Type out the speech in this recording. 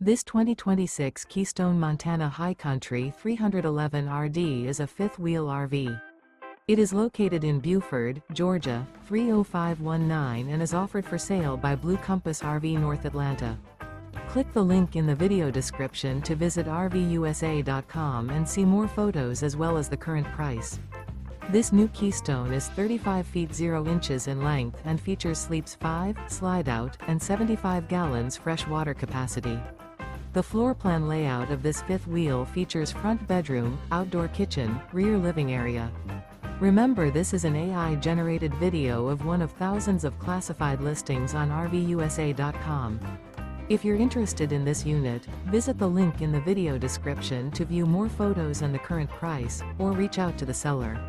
This 2026 Keystone Montana High Country 311 RD is a fifth-wheel RV. It is located in Buford, Georgia, 30519 and is offered for sale by Blue Compass RV North Atlanta. Click the link in the video description to visit RVUSA.com and see more photos as well as the current price. This new Keystone is 35 feet 0 inches in length and features sleeps 5, slide-out, and 75 gallons fresh water capacity. The floor plan layout of this fifth wheel features front bedroom, outdoor kitchen, rear living area. Remember, this is an AI-generated video of one of thousands of classified listings on RVUSA.com. If you're interested in this unit, visit the link in the video description to view more photos and the current price, or reach out to the seller.